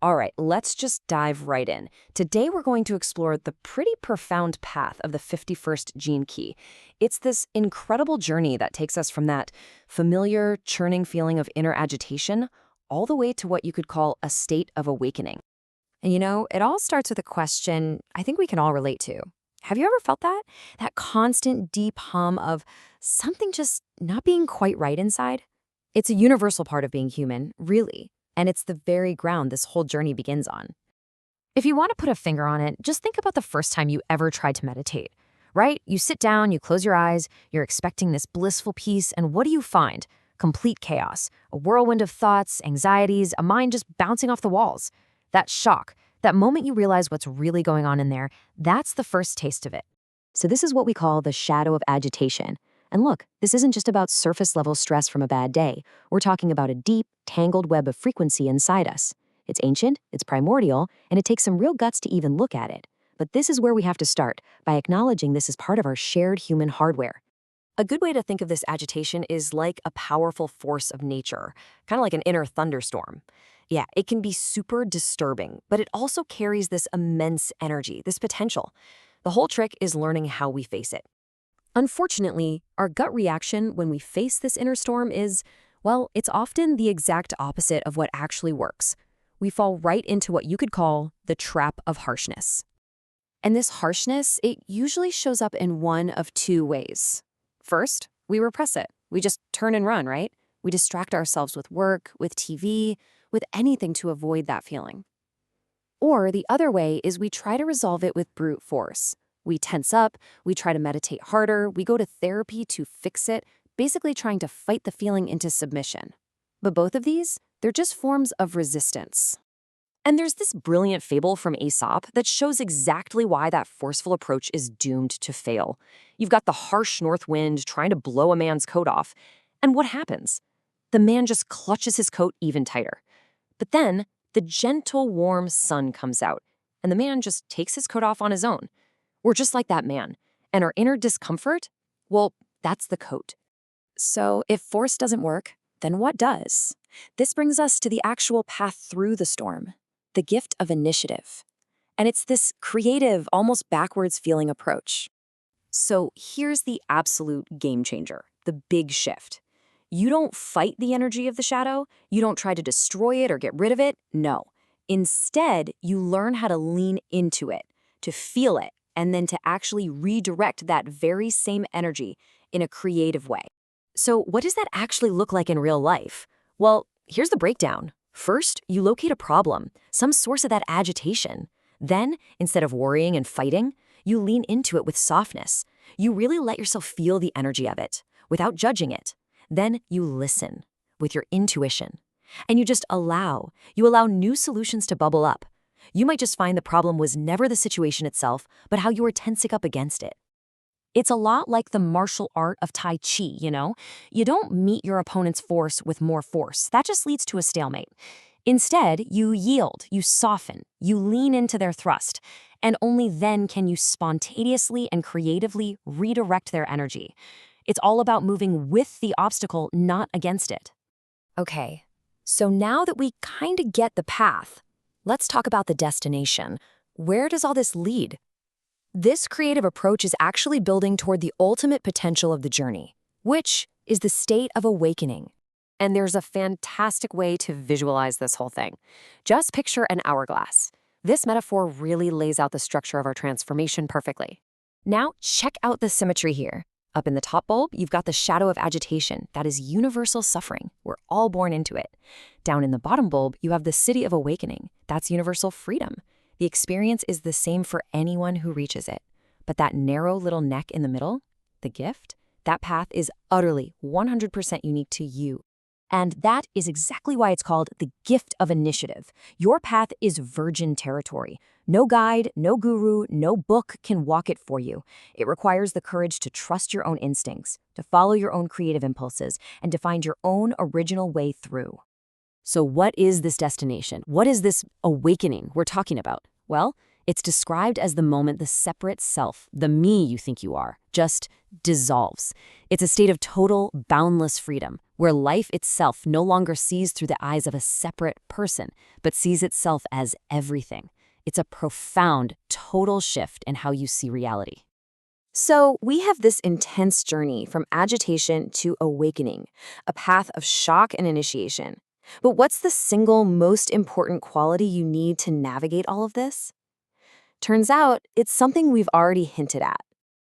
All right, let's just dive right in. Today, we're going to explore the pretty profound path of the 51st gene key. It's this incredible journey that takes us from that familiar, churning feeling of inner agitation all the way to what you could call a state of awakening. And it all starts with a question I think we can all relate to. Have you ever felt that? That constant deep hum of something just not being quite right inside? It's a universal part of being human, really. And it's the very ground this whole journey begins on. If you want to put a finger on it, just think about the first time you ever tried to meditate, right? You sit down, you close your eyes, you're expecting this blissful peace, and what do you find? Complete chaos, a whirlwind of thoughts, anxieties, a mind just bouncing off the walls. That shock, that moment you realize what's really going on in there, that's the first taste of it. So this is what we call the shadow of agitation. And look, this isn't just about surface-level stress from a bad day. We're talking about a deep, tangled web of frequency inside us. It's ancient, it's primordial, and it takes some real guts to even look at it. But this is where we have to start, by acknowledging this is part of our shared human hardware. A good way to think of this agitation is like a powerful force of nature, kind of like an inner thunderstorm. Yeah, it can be super disturbing, but it also carries this immense energy, this potential. The whole trick is learning how we face it. Unfortunately, our gut reaction when we face this inner storm is, well, it's often the exact opposite of what actually works. We fall right into what you could call the trap of harshness. And this harshness, it usually shows up in one of two ways. First, we repress it. We just turn and run, right? We distract ourselves with work, with TV, with anything to avoid that feeling. Or the other way is we try to resolve it with brute force. We tense up, we try to meditate harder, we go to therapy to fix it, basically trying to fight the feeling into submission. But both of these, they're just forms of resistance. And there's this brilliant fable from Aesop that shows exactly why that forceful approach is doomed to fail. You've got the harsh north wind trying to blow a man's coat off, and what happens? The man just clutches his coat even tighter. But then, the gentle, warm sun comes out, and the man just takes his coat off on his own. We're just like that man, and our inner discomfort, well, that's the coat. So if force doesn't work, then what does? This brings us to the actual path through the storm, the gift of initiative. And it's this creative, almost backwards feeling approach. So here's the absolute game changer, the big shift. You don't fight the energy of the shadow, you don't try to destroy it or get rid of it, no. Instead, you learn how to lean into it, to feel it, and then to actually redirect that very same energy in a creative way. So what does that actually look like in real life? Well, here's the breakdown. First, you locate a problem, some source of that agitation. Then, instead of worrying and fighting, you lean into it with softness. You really let yourself feel the energy of it, without judging it. Then you listen, with your intuition. And you just allow. You allow new solutions to bubble up. You might just find the problem was never the situation itself, but how you were tensing up against it. It's a lot like the martial art of Tai Chi, You don't meet your opponent's force with more force. That just leads to a stalemate. Instead, you yield, you soften, you lean into their thrust, and only then can you spontaneously and creatively redirect their energy. It's all about moving with the obstacle, not against it. Okay, so now that we kind of get the path, let's talk about the destination. Where does all this lead? This creative approach is actually building toward the ultimate potential of the journey, which is the state of awakening. And there's a fantastic way to visualize this whole thing. Just picture an hourglass. This metaphor really lays out the structure of our transformation perfectly. Now, check out the symmetry here. Up in the top bulb, you've got the shadow of agitation. That is universal suffering. We're all born into it. Down in the bottom bulb, you have the city of awakening. That's universal freedom. The experience is the same for anyone who reaches it. But that narrow little neck in the middle, the gift, that path is utterly 100% unique to you. And that is exactly why it's called the gift of initiative. Your path is virgin territory. No guide, no guru, no book can walk it for you. It requires the courage to trust your own instincts, to follow your own creative impulses, and to find your own original way through. So what is this destination? What is this awakening we're talking about? Well, it's described as the moment the separate self, the me you think you are, just dissolves. It's a state of total, boundless freedom, where life itself no longer sees through the eyes of a separate person, but sees itself as everything. It's a profound, total shift in how you see reality. So, we have this intense journey from agitation to awakening, a path of shock and initiation. But what's the single most important quality you need to navigate all of this? Turns out, it's something we've already hinted at.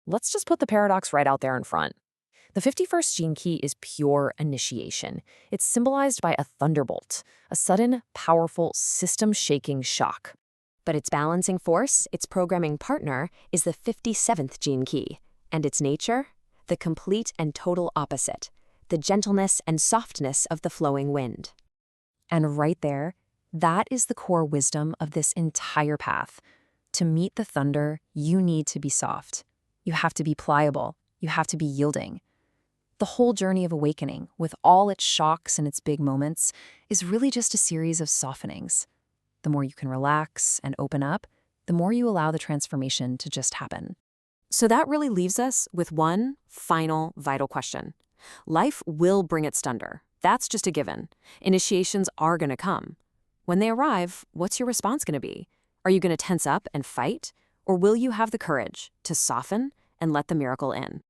Let's just put the paradox right out there in front. The 51st gene key is pure initiation. It's symbolized by a thunderbolt, a sudden, powerful, system-shaking shock. But its balancing force, its programming partner, is the 57th gene key. And its nature? The complete and total opposite, the gentleness and softness of the flowing wind. And right there, that is the core wisdom of this entire path. To meet the thunder, you need to be soft. You have to be pliable. You have to be yielding. The whole journey of awakening, with all its shocks and its big moments, is really just a series of softenings. The more you can relax and open up, the more you allow the transformation to just happen. So that really leaves us with one final vital question. Life will bring its thunder. That's just a given. Initiations are going to come. When they arrive, what's your response going to be? Are you going to tense up and fight? Or will you have the courage to soften and let the miracle in?